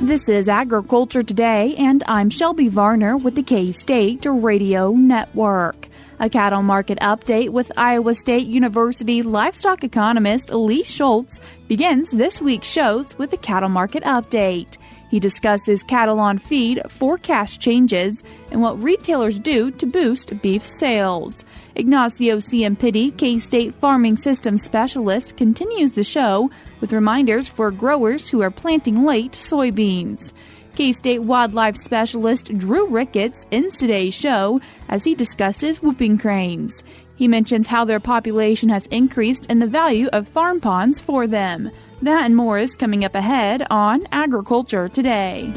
This is Agriculture Today, and I'm Shelby Varner with the K-State Radio Network. A cattle market update with Iowa State University livestock economist Lee Schulz begins this week's shows with a cattle market update. He discusses cattle on feed forecast changes and what retailers do to boost beef sales. Ignacio Ciampitti, K-State Farming Systems Specialist, continues the show with reminders for growers who are planting late soybeans. K-State Wildlife Specialist Drew Ricketts ends today's show as he discusses whooping cranes. He mentions how their population has increased and the value of farm ponds for them. That and more is coming up ahead on Agriculture Today.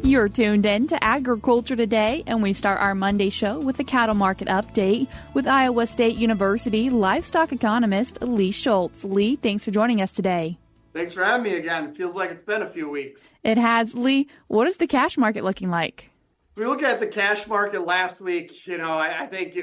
You're tuned in to Agriculture Today, and we start our Monday show with the cattle market update with Iowa State University livestock economist Lee Schulz. Lee, thanks for joining us today. Thanks for having me again. Feels like it's been a few weeks. It has. Lee, what is the cash market looking like? If we look at the cash market last week, I think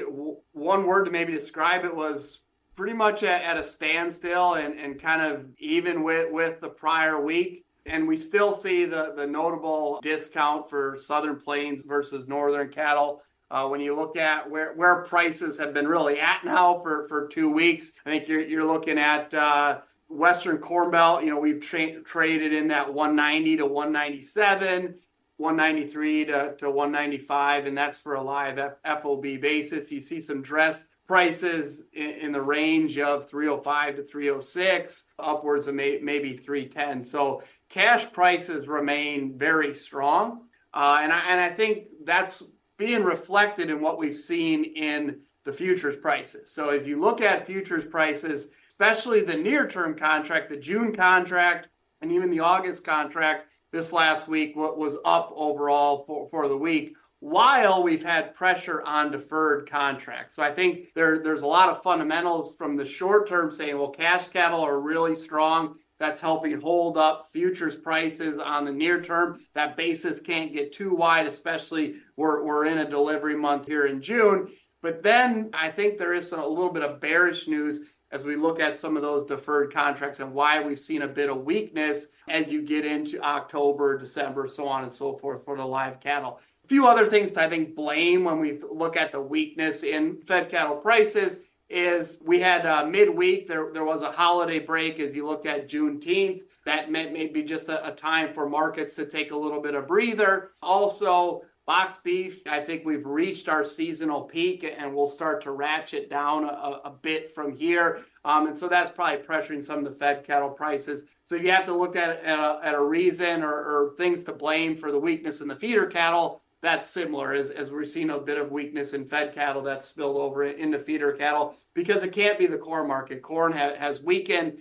one word to maybe describe it was pretty much at a standstill and kind of even with the prior week. And we still see the notable discount for Southern Plains versus Northern cattle. When you look at where prices have been really at now for 2 weeks, I think you're looking at Western Corn Belt. We've traded in that 190 to 197, 193 to 195, and that's for a live FOB basis. You see some dress prices in the range of 305 to 306, upwards of maybe 310. So cash prices remain very strong, and I think that's being reflected in what we've seen in the futures prices. So as you look at futures prices, especially the near-term contract, the June contract, and even the August contract this last week was up overall for the week, while we've had pressure on deferred contracts. So I think there's a lot of fundamentals from the short term saying, well, cash cattle are really strong. That's helping hold up futures prices on the near term. That basis can't get too wide, especially we're in a delivery month here in June. But then I think there is a little bit of bearish news as we look at some of those deferred contracts and why we've seen a bit of weakness as you get into October, December, so on and so forth for the live cattle. A few other things to, I think, blame when we look at the weakness in fed cattle prices is we had midweek, there was a holiday break as you look at Juneteenth. That meant maybe just a time for markets to take a little bit of breather. Also, box beef, I think we've reached our seasonal peak and we'll start to ratchet down a bit from here. And so that's probably pressuring some of the fed cattle prices. So you have to look at a reason or things to blame for the weakness in the feeder cattle. That's similar as we're seeing a bit of weakness in fed cattle that's spilled over into feeder cattle because it can't be the corn market. Corn has weakened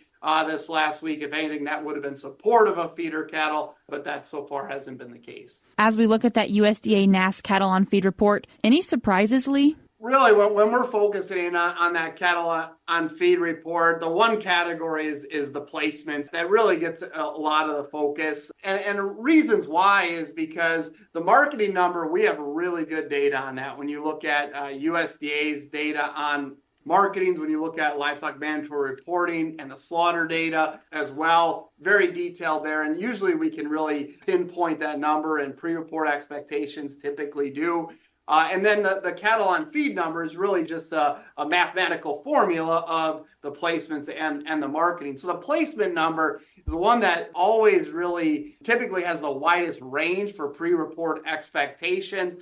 this last week. If anything, that would have been supportive of feeder cattle, but that so far hasn't been the case. As we look at that USDA NASS cattle on feed report, any surprises, Lee? Really, when we're focusing on that cattle on feed report, the one category is the placements. That really gets a lot of the focus. And reasons why is because the marketing number, we have really good data on that. When you look at USDA's data on marketings, when you look at livestock mandatory reporting and the slaughter data as well, very detailed there. And usually we can really pinpoint that number, and pre-report expectations typically do. And then the cattle on feed number is really just a mathematical formula of the placements and the marketing. So the placement number is the one that always really typically has the widest range for pre-report expectations.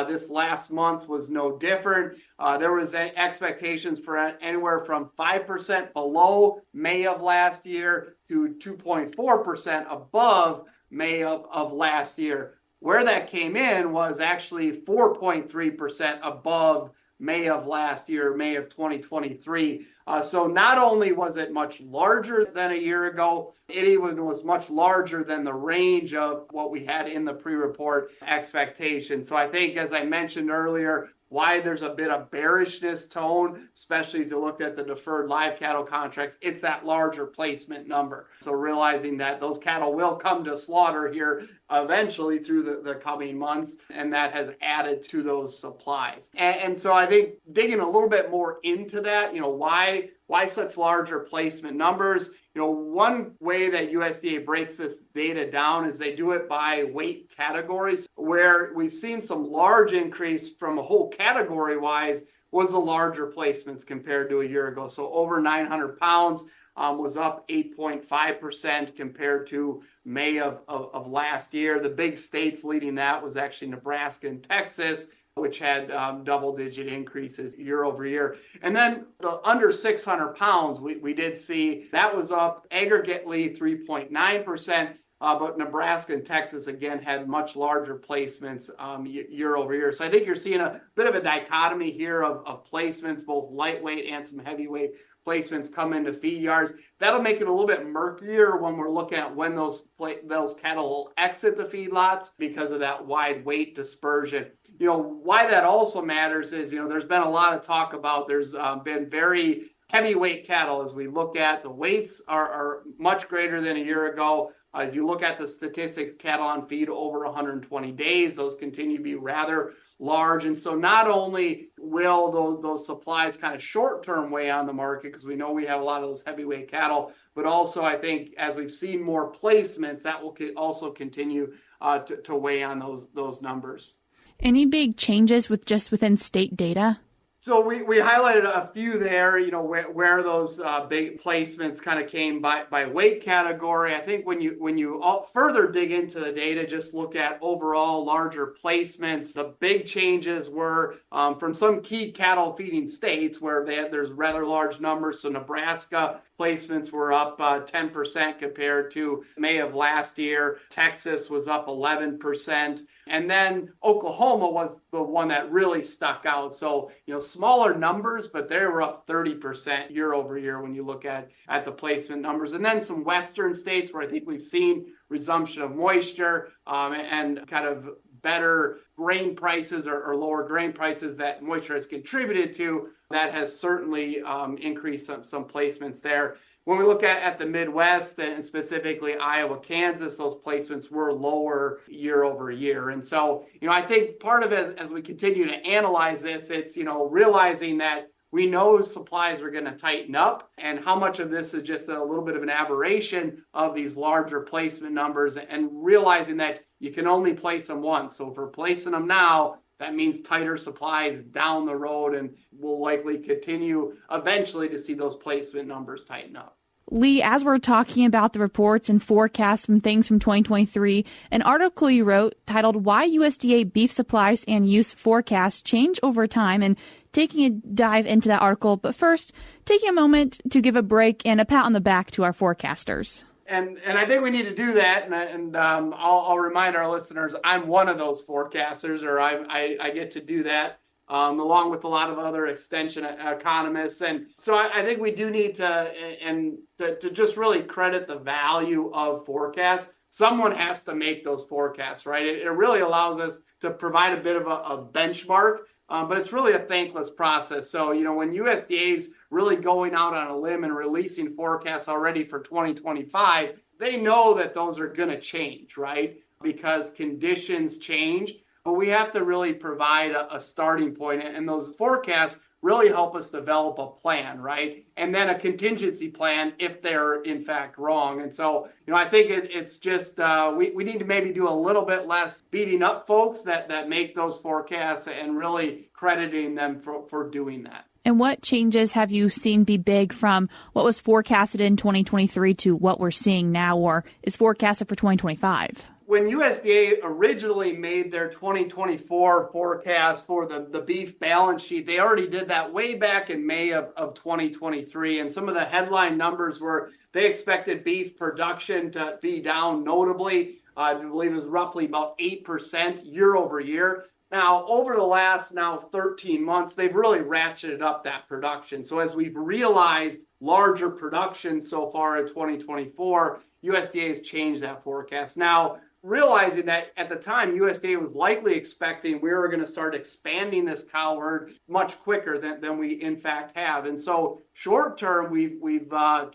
This last month was no different. There was expectations for anywhere from 5% below May of last year to 2.4% above May of last year. Where that came in was actually 4.3% above May of last year, May of 2023. So not only was it much larger than a year ago, it even was much larger than the range of what we had in the pre-report expectation. So I think, as I mentioned earlier, why there's a bit of bearishness tone, especially as you look at the deferred live cattle contracts. It's that larger placement number. So realizing that those cattle will come to slaughter here eventually through the coming months, and that has added to those supplies. And so I think digging a little bit more into that, why such large replacement numbers? One way that USDA breaks this data down is they do it by weight categories, where we've seen some large increase from a whole category wise was the larger placements compared to a year ago. So over 900 pounds was up 8.5% compared to May of last year. The big states leading that was actually Nebraska and Texas, which had double-digit increases year over year. And then the under 600 pounds, we did see that was up aggregately 3.9%, but Nebraska and Texas, again, had much larger placements year over year. So I think you're seeing a bit of a dichotomy here of placements, both lightweight and some heavyweight placements come into feed yards. That'll make it a little bit murkier when we're looking at when those cattle will exit the feedlots because of that wide weight dispersion. Why that also matters is, there's been a lot of talk about there's been very heavyweight cattle. As we look at the weights are much greater than a year ago. As you look at the statistics, cattle on feed over 120 days, those continue to be rather large. And so not only will those supplies kind of short-term weigh on the market, because we know we have a lot of those heavyweight cattle, but also I think as we've seen more placements, that will also continue to weigh on those numbers. Any big changes within state data? So we highlighted a few there, where those big placements kind of came by weight category. I think when you further dig into the data, just look at overall larger placements. The big changes were from some key cattle feeding states where there's rather large numbers. So Nebraska placements were up 10% compared to May of last year. Texas was up 11%. And then Oklahoma was the one that really stuck out. So, smaller numbers, but they were up 30% year over year when you look at the placement numbers. And then some Western states where I think we've seen resumption of moisture and kind of better grain prices or lower grain prices that moisture has contributed to, that has certainly increased some placements there. When we look at the Midwest and specifically Iowa, Kansas, those placements were lower year over year. And so, I think part of it as we continue to analyze this, it's, realizing that we know supplies are going to tighten up, and how much of this is just a little bit of an aberration of these larger placement numbers, and realizing that you can only place them once. So if we're placing them now, that means tighter supplies down the road, and we'll likely continue eventually to see those placement numbers tighten up. Lee, as we're talking about the reports and forecasts from things from 2023, an article you wrote titled Why USDA Beef Supplies and Use Forecasts Change Over Time, and taking a dive into that article. But first, taking a moment to give a break and a pat on the back to our forecasters. And I think we need to do that. And I'll remind our listeners, I'm one of those forecasters, or I get to do that. Along with a lot of other extension economists. And so I think we do need to just really credit the value of forecasts. Someone has to make those forecasts, right? It really allows us to provide a bit of a benchmark, but it's really a thankless process. So, when USDA is really going out on a limb and releasing forecasts already for 2025, they know that those are going to change, right? Because conditions change. But we have to really provide a starting point, and those forecasts really help us develop a plan, right? And then a contingency plan if they're in fact wrong. And so, I think it's just we need to maybe do a little bit less beating up folks that make those forecasts and really crediting them for doing that. And what changes have you seen be big from what was forecasted in 2023 to what we're seeing now or is forecasted for 2025? When USDA originally made their 2024 forecast for the beef balance sheet, they already did that way back in May of 2023. And some of the headline numbers were they expected beef production to be down notably. I believe it was roughly about 8% year over year. Now, over the last 13 months, they've really ratcheted up that production. So as we've realized larger production so far in 2024, USDA has changed that forecast. Now, realizing that at the time, USDA was likely expecting we were going to start expanding this cow herd much quicker than we in fact have. And so short term, we've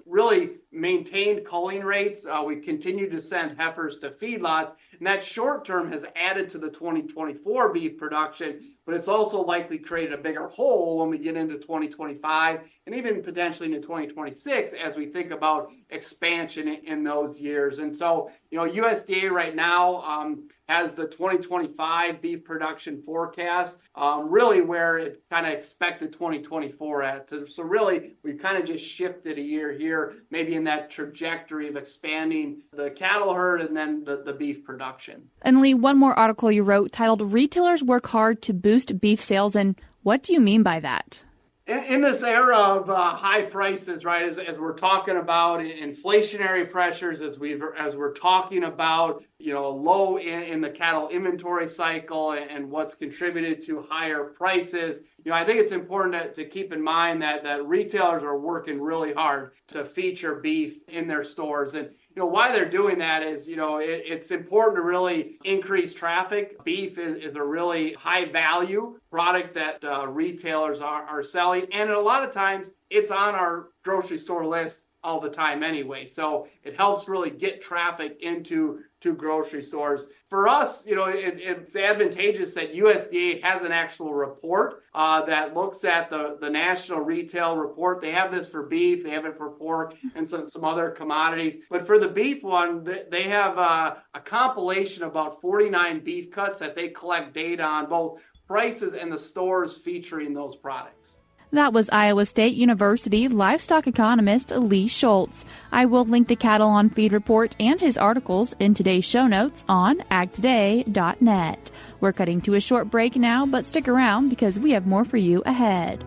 really maintained culling rates. We continue to send heifers to feedlots, and that short term has added to the 2024 beef production, but it's also likely created a bigger hole when we get into 2025 and even potentially into 2026 as we think about expansion in those years. And so, USDA right now has the 2025 beef production forecast really where it kind of expected 2024 at. So really, we've kind of just shifted a year here, maybe in that trajectory of expanding the cattle herd and then the beef production. And Lee, one more article you wrote titled "Retailers Work Hard to Boost Beef Sales," and what do you mean by that? In this era of high prices, right, as we're talking about inflationary pressures, as we're talking about, low in the cattle inventory cycle and what's contributed to higher prices, I think it's important to keep in mind that retailers are working really hard to feature beef in their stores. And why they're doing that is, it's important to really increase traffic. Beef is a really high value product that retailers are selling. And a lot of times it's on our grocery store list all the time anyway. So it helps really get traffic into grocery stores. For us, it's advantageous that USDA has an actual report that looks at the national retail report. They have this for beef, they have it for pork and some other commodities. But for the beef one, they have a compilation of about 49 beef cuts that they collect data on both prices and the stores featuring those products. That was Iowa State University livestock economist Lee Schulz. I will link the Cattle on Feed report and his articles in today's show notes on agtoday.net. We're cutting to a short break now, but stick around because we have more for you ahead.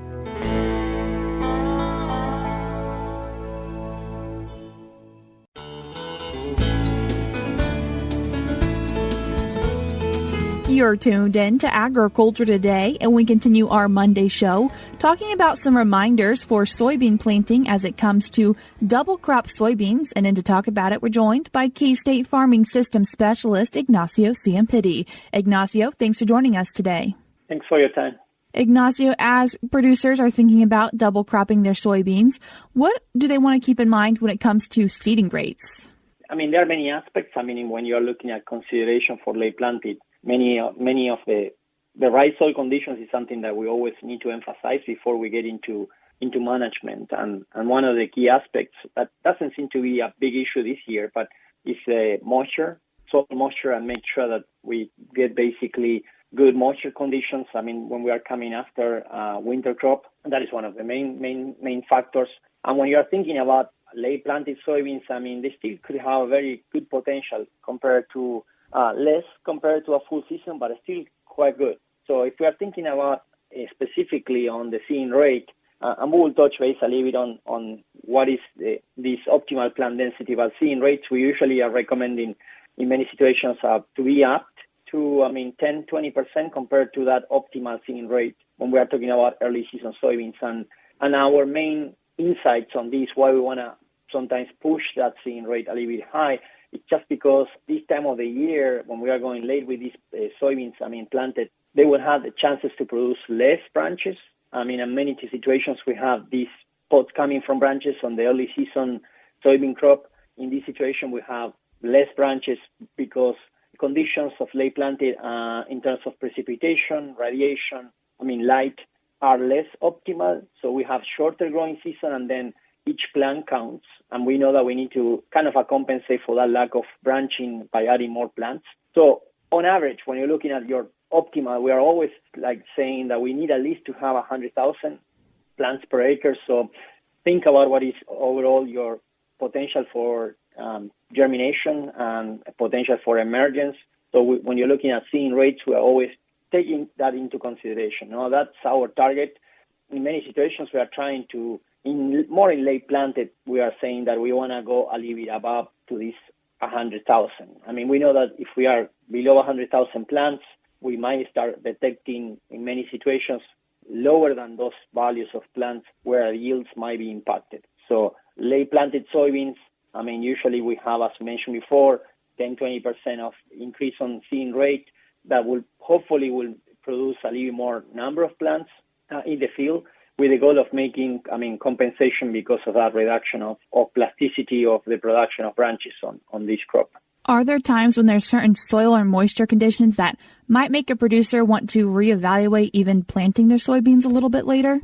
You're tuned in to Agriculture Today, and we continue our Monday show talking about some reminders for soybean planting as it comes to double crop soybeans. And to talk about it, we're joined by K-State Farming Systems Specialist Ignacio Ciampitti. Ignacio, thanks for joining us today. Thanks for your time. Ignacio, as producers are thinking about double cropping their soybeans, what do they want to keep in mind when it comes to seeding rates? There are many aspects. When you're looking at consideration for late planted, many of the right soil conditions is something that we always need to emphasize before we get into management. And one of the key aspects that doesn't seem to be a big issue this year, but is moisture, soil moisture, and make sure that we get basically good moisture conditions. When we are coming after winter crop, that is one of the main factors. And when you are thinking about late planted soybeans, they still could have a very good potential compared to less compared to a full season, but still quite good. So if we are thinking about specifically on the seeding rate, and we will touch base a little bit on what is this optimal plant density, but seeding rates we usually are recommending in many situations to be up to 10-20% compared to that optimal seeding rate when we are talking about early season soybeans. And our main insights on this, why we want to sometimes push that seeding rate a little bit high, it's just because this time of the year, when we are going late with these soybeans, planted, they will have the chances to produce less branches. In many situations, we have these pods coming from branches on the early season soybean crop. In this situation, we have less branches because conditions of late planted in terms of precipitation, radiation, light are less optimal. So we have shorter growing season, and then each plant counts. And we know that we need to kind of compensate for that lack of branching by adding more plants. So on average, when you're looking at your optimal, we are always saying that we need at least to have 100,000 plants per acre. So think about what is overall your potential for germination and potential for emergence. So when you're looking at seeding rates, we are always taking that into consideration. That's our target. In many situations, we are trying to, more in late planted, we are saying that we want to go a little bit above to this 100,000. We know that if we are below 100,000 plants, we might start detecting in many situations lower than those values of plants where yields might be impacted. So late planted soybeans, usually we have, as mentioned before, 10-20% of increase on seeding rate that will hopefully produce a little more number of plants in the field, with the goal of making, compensation because of that reduction of plasticity of the production of branches on this crop. Are there times when there's certain soil or moisture conditions that might make a producer want to reevaluate even planting their soybeans a little bit later?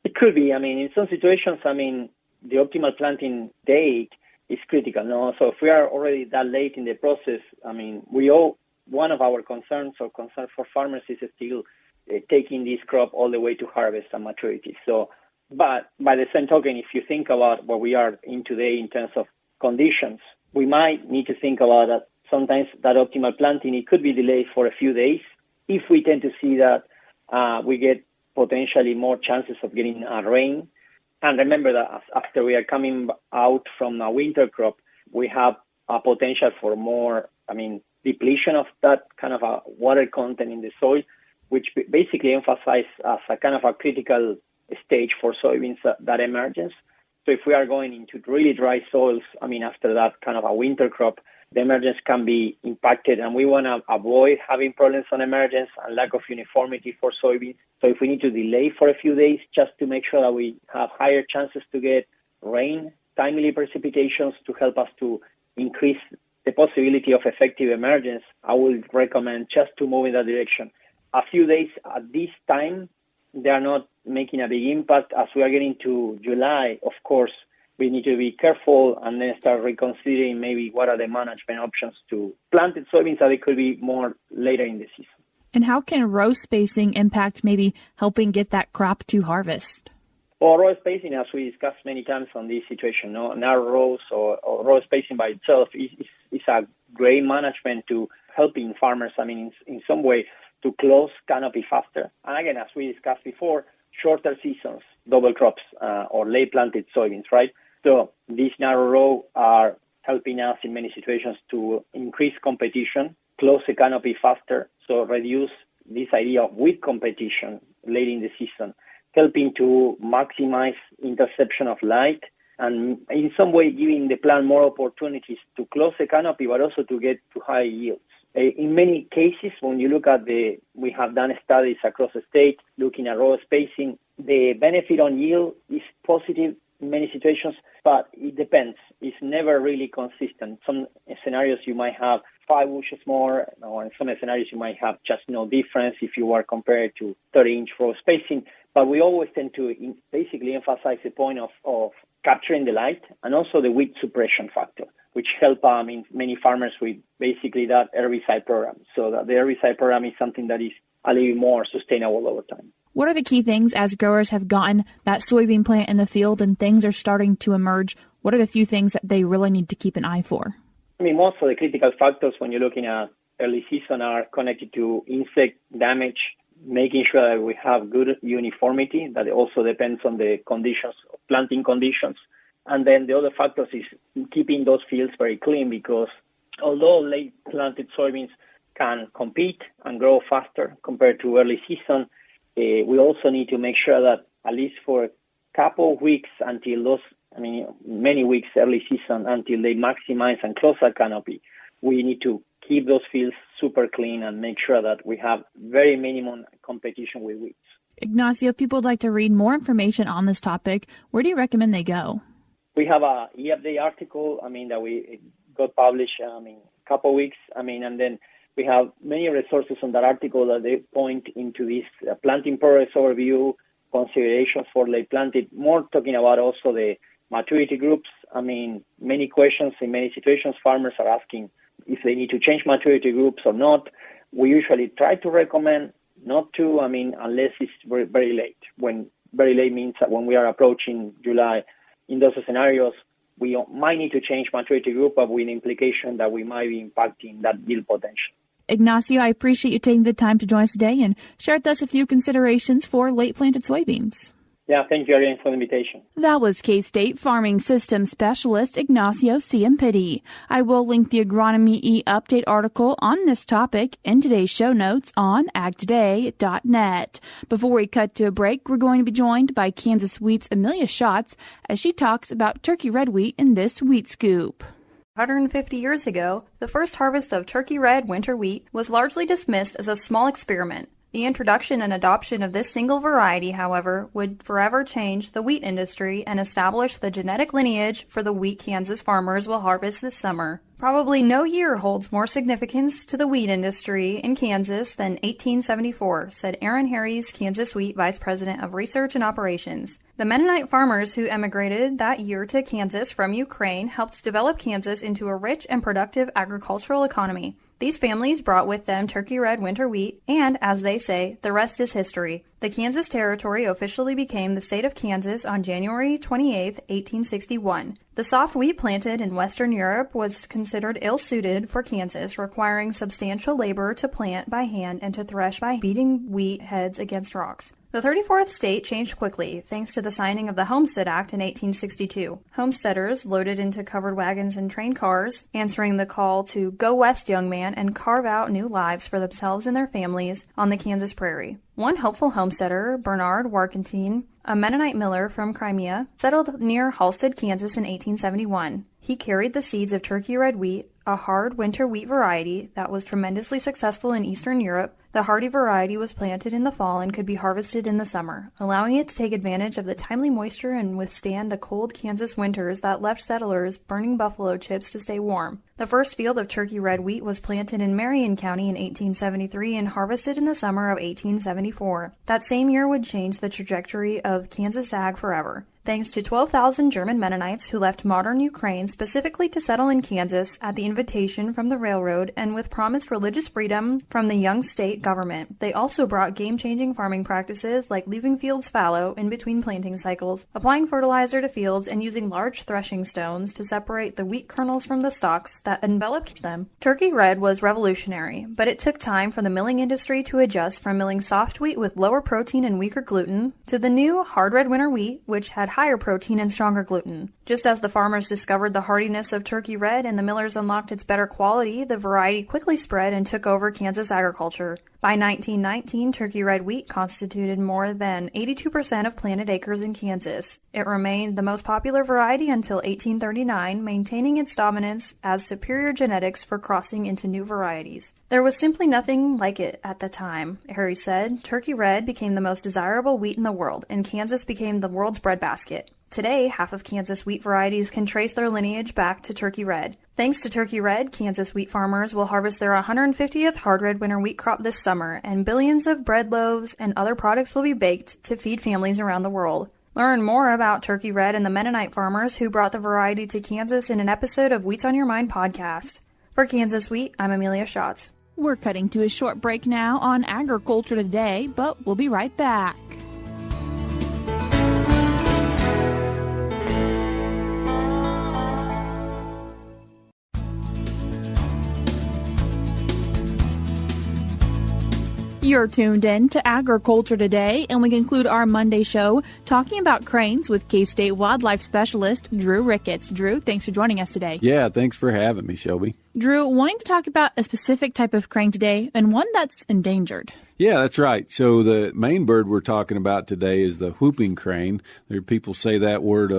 It could be. In some situations, the optimal planting date is critical. No? So if we are already that late in the process, one of our concerns or concern for farmers is still taking this crop all the way to harvest and maturity. So, but by the same token, if you think about what we are in today in terms of conditions, we might need to think about that sometimes that optimal planting, it could be delayed for a few days if we tend to see that we get potentially more chances of getting rain. And remember that after we are coming out from a winter crop, we have a potential for more, depletion of that kind of a water content in the soil, which basically emphasizes as a kind of a critical stage for soybeans that emergence. So if we are going into really dry soils, after that kind of a winter crop, the emergence can be impacted, and we want to avoid having problems on emergence and lack of uniformity for soybeans. So if we need to delay for a few days just to make sure that we have higher chances to get rain, timely precipitations to help us to increase the possibility of effective emergence, I would recommend just to move in that direction. A few days at this time, they are not making a big impact. As we are getting to July, of course, we need to be careful and then start reconsidering maybe what are the management options to planted soybeans that it could be more later in the season. And how can row spacing impact maybe helping get that crop to harvest? Well, row spacing, as we discussed many times on this situation, narrow rows or row spacing by itself is a great management to helping farmers, in some way, to close canopy faster. And again, as we discussed before, shorter seasons, double crops, or late planted soybeans, right? So these narrow rows are helping us in many situations to increase competition, close the canopy faster, so reduce this idea of weak competition late in the season, helping to maximize interception of light, and in some way giving the plant more opportunities to close the canopy, but also to get to high yields. In many cases, when you look at we have done studies across the state looking at row spacing, the benefit on yield is positive in many situations, but it depends. It's never really consistent. Some scenarios you might have 5 bushels more, or in some scenarios you might have just no difference if you were compared to 30-inch row spacing. But we always tend to basically emphasize the point of capturing the light and also the weed suppression factor, which help many farmers with basically that herbicide program. So that the herbicide program is something that is a little more sustainable over time. What are the key things as growers have gotten that soybean plant in the field and things are starting to emerge? What are the few things that they really need to keep an eye for? Most of the critical factors when you're looking at early season are connected to insect damage, making sure that we have good uniformity. That also depends on the conditions, planting conditions. And then the other factors is keeping those fields very clean, because although late planted soybeans can compete and grow faster compared to early season, we also need to make sure that at least for a couple of weeks until those, many weeks early season until they maximize and close that canopy, we need to keep those fields super clean and make sure that we have very minimum competition with weeds. Ignacio, if people would like to read more information on this topic, where do you recommend they go? We have a USDA article, that we got published, a couple of weeks, and then we have many resources on that article that they point into this planting progress overview, considerations for late planted, more talking about also the maturity groups. Many questions in many situations, farmers are asking if they need to change maturity groups or not. We usually try to recommend not to, unless it's very, very late. When very late means that when we are approaching July, in those scenarios, we might need to change maturity group, but with the implication that we might be impacting that yield potential. Ignacio, I appreciate you taking the time to join us today and share with us a few considerations for late planted soybeans. Yeah, thank you again for the invitation. That was K-State Farming Systems Specialist Ignacio Ciampitti. I will link the Agronomy E-Update article on this topic in today's show notes on agtoday.net. Before we cut to a break, we're going to be joined by Kansas Wheat's Amelia Schatz as she talks about turkey red wheat in this Wheat Scoop. 150 years ago, the first harvest of turkey red winter wheat was largely dismissed as a small experiment. The introduction and adoption of this single variety, however, would forever change the wheat industry and establish the genetic lineage for the wheat Kansas farmers will harvest this summer. Probably no year holds more significance to the wheat industry in Kansas than 1874, said Aaron Harries, Kansas Wheat Vice President of Research and Operations. The Mennonite farmers who emigrated that year to Kansas from Ukraine helped develop Kansas into a rich and productive agricultural economy. These families brought with them turkey red winter wheat, and, as they say, the rest is history. The Kansas Territory officially became the state of Kansas on January 28, 1861. The soft wheat planted in Western Europe was considered ill-suited for Kansas, requiring substantial labor to plant by hand and to thresh by beating wheat heads against rocks. The 34th state changed quickly, thanks to the signing of the Homestead Act in 1862. Homesteaders loaded into covered wagons and train cars, answering the call to go west, young man, and carve out new lives for themselves and their families on the Kansas prairie. One hopeful homesteader, Bernard Warkentine, a Mennonite miller from Crimea, settled near Halstead, Kansas in 1871. He carried the seeds of turkey red wheat, a hard winter wheat variety that was tremendously successful in Eastern Europe. The hardy variety was planted in the fall and could be harvested in the summer, allowing it to take advantage of the timely moisture and withstand the cold Kansas winters that left settlers burning buffalo chips to stay warm. The first field of turkey red wheat was planted in Marion County in 1873 and harvested in the summer of 1874. That same year would change the trajectory of Kansas ag forever. Thanks to 12,000 German Mennonites who left modern Ukraine specifically to settle in Kansas at the invitation from the railroad and with promised religious freedom from the young state government. They also brought game-changing farming practices like leaving fields fallow in between planting cycles, applying fertilizer to fields, and using large threshing stones to separate the wheat kernels from the stalks that enveloped them. Turkey red was revolutionary, but it took time for the milling industry to adjust from milling soft wheat with lower protein and weaker gluten to the new hard red winter wheat, which had higher protein and stronger gluten. Just as the farmers discovered the hardiness of turkey red and the millers unlocked its better quality, the variety quickly spread and took over Kansas agriculture. By 1919, turkey red wheat constituted more than 82% of planted acres in Kansas. It remained the most popular variety until 1839, maintaining its dominance as superior genetics for crossing into new varieties. There was simply nothing like it at the time, Harry said. Turkey red became the most desirable wheat in the world, and Kansas became the world's breadbasket. Today, half of Kansas wheat varieties can trace their lineage back to turkey red. Thanks to turkey red, Kansas wheat farmers will harvest their 150th hard red winter wheat crop this summer, and billions of bread loaves and other products will be baked to feed families around the world. Learn more about turkey red and the Mennonite farmers who brought the variety to Kansas in an episode of Wheats on Your Mind podcast. For Kansas Wheat, I'm Amelia Schatz. We're cutting to a short break now on Agriculture Today, but we'll be right back. You're tuned in to Agriculture Today, and we conclude our Monday show talking about cranes with K-State wildlife specialist Drew Ricketts. Drew, thanks for joining us today. Yeah, thanks for having me, Shelby. Drew, wanting to talk about a specific type of crane today and one that's endangered. Yeah, that's right. So the main bird we're talking about today is the whooping crane. There people say that word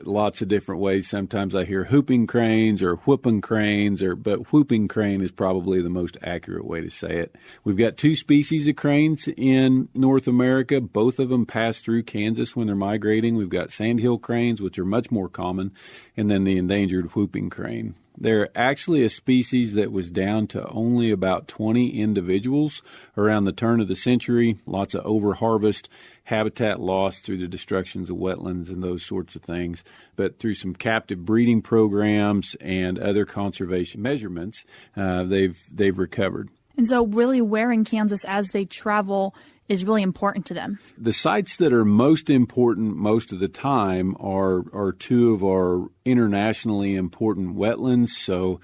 lots of different ways. Sometimes I hear whooping cranes or whooping cranes, but whooping crane is probably the most accurate way to say it. We've got two species of cranes in North America. Both of them pass through Kansas when they're migrating. We've got sandhill cranes, which are much more common, and then the endangered whooping crane. They're actually a species that was down to only about 20 individuals around the turn of the century. Lots of overharvest, habitat loss through the destructions of wetlands and those sorts of things. But through some captive breeding programs and other conservation measurements, they've recovered. And so really where in Kansas as they travel is really important to them. The sites that are most important most of the time are two of our internationally important wetlands, so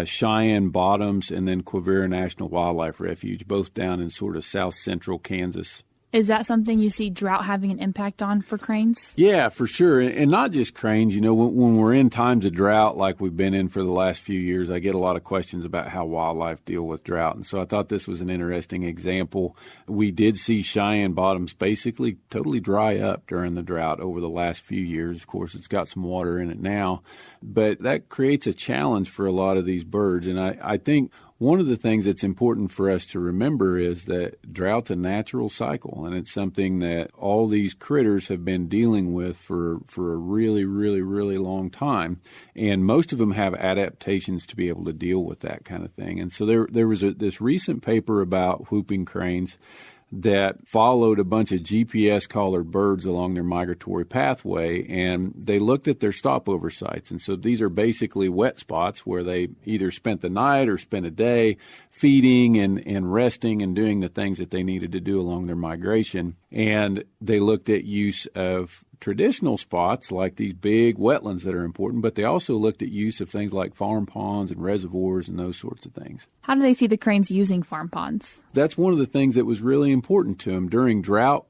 Cheyenne Bottoms and then Quivira National Wildlife Refuge, both down in sort of south central Kansas. Is that something you see drought having an impact on for cranes? Yeah, for sure. And not just cranes. You know, when we're in times of drought like we've been in for the last few years, I get a lot of questions about how wildlife deal with drought. And so I thought this was an interesting example. We did see Cheyenne bottoms basically totally dry up during the drought over the last few years. Of course, it's got some water in it now, but that creates a challenge for a lot of these birds. And I think one of the things that's important for us to remember is that drought's a natural cycle, and it's something that all these critters have been dealing with for a really, really, really long time. And most of them have adaptations to be able to deal with that kind of thing. And so there was this recent paper about whooping cranes that followed a bunch of GPS-collared birds along their migratory pathway, and they looked at their stopover sites. And so these are basically wet spots where they either spent the night or spent a day feeding and resting and doing the things that they needed to do along their migration. And they looked at use of traditional spots like these big wetlands that are important, but they also looked at use of things like farm ponds and reservoirs and those sorts of things. How do they see the cranes using farm ponds? That's one of the things that was really important to them. During drought,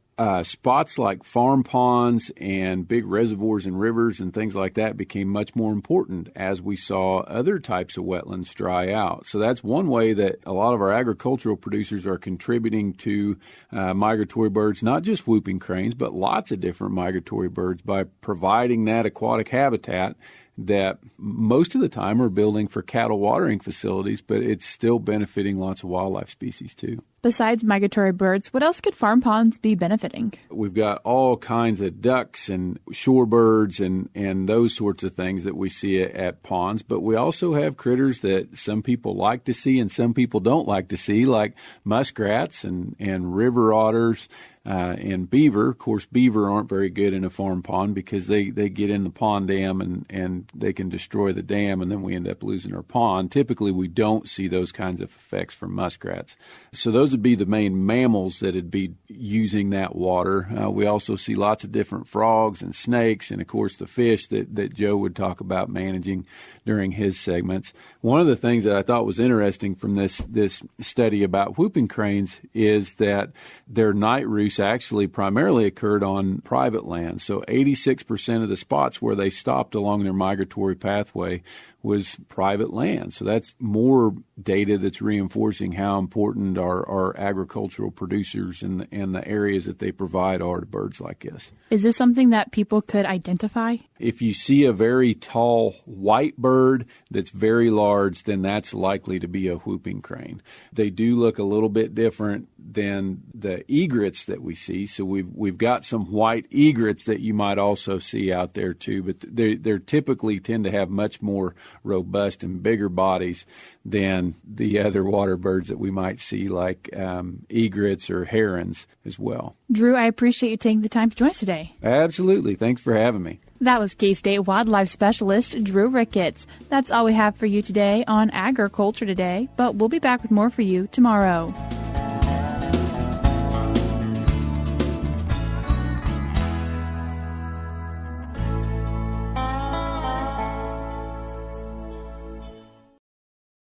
spots like farm ponds and big reservoirs and rivers and things like that became much more important as we saw other types of wetlands dry out. So that's one way that a lot of our agricultural producers are contributing to migratory birds, not just whooping cranes, but lots of different migratory birds by providing that aquatic habitat that most of the time are building for cattle watering facilities, but it's still benefiting lots of wildlife species too. Besides migratory birds, what else could farm ponds be benefiting? We've got all kinds of ducks and shorebirds and those sorts of things that we see at ponds, but we also have critters that some people like to see and some people don't like to see, like muskrats and river otters. And beaver. Of course, beaver aren't very good in a farm pond because they get in the pond dam and they can destroy the dam, and then we end up losing our pond. Typically, we don't see those kinds of effects from muskrats. So those would be the main mammals that would be using that water. We also see lots of different frogs and snakes and, of course, the fish that Joe would talk about managing during his segments. One of the things that I thought was interesting from this study about whooping cranes is that their night roosts actually primarily occurred on private land. So 86% of the spots where they stopped along their migratory pathway was private land. So that's more data that's reinforcing how important our agricultural producers and the areas that they provide are to birds like this. Is this something that people could identify? If you see a very tall white bird that's very large, then that's likely to be a whooping crane. They do look a little bit different than the egrets that we see. So we've got some white egrets that you might also see out there too, but they're typically tend to have much more robust and bigger bodies than the other water birds that we might see, like egrets or herons as well. Drew, I appreciate you taking the time to join us today. Absolutely. Thanks for having me. That was K-State wildlife specialist Drew Ricketts. That's all we have for you today on Agriculture Today, but we'll be back with more for you tomorrow.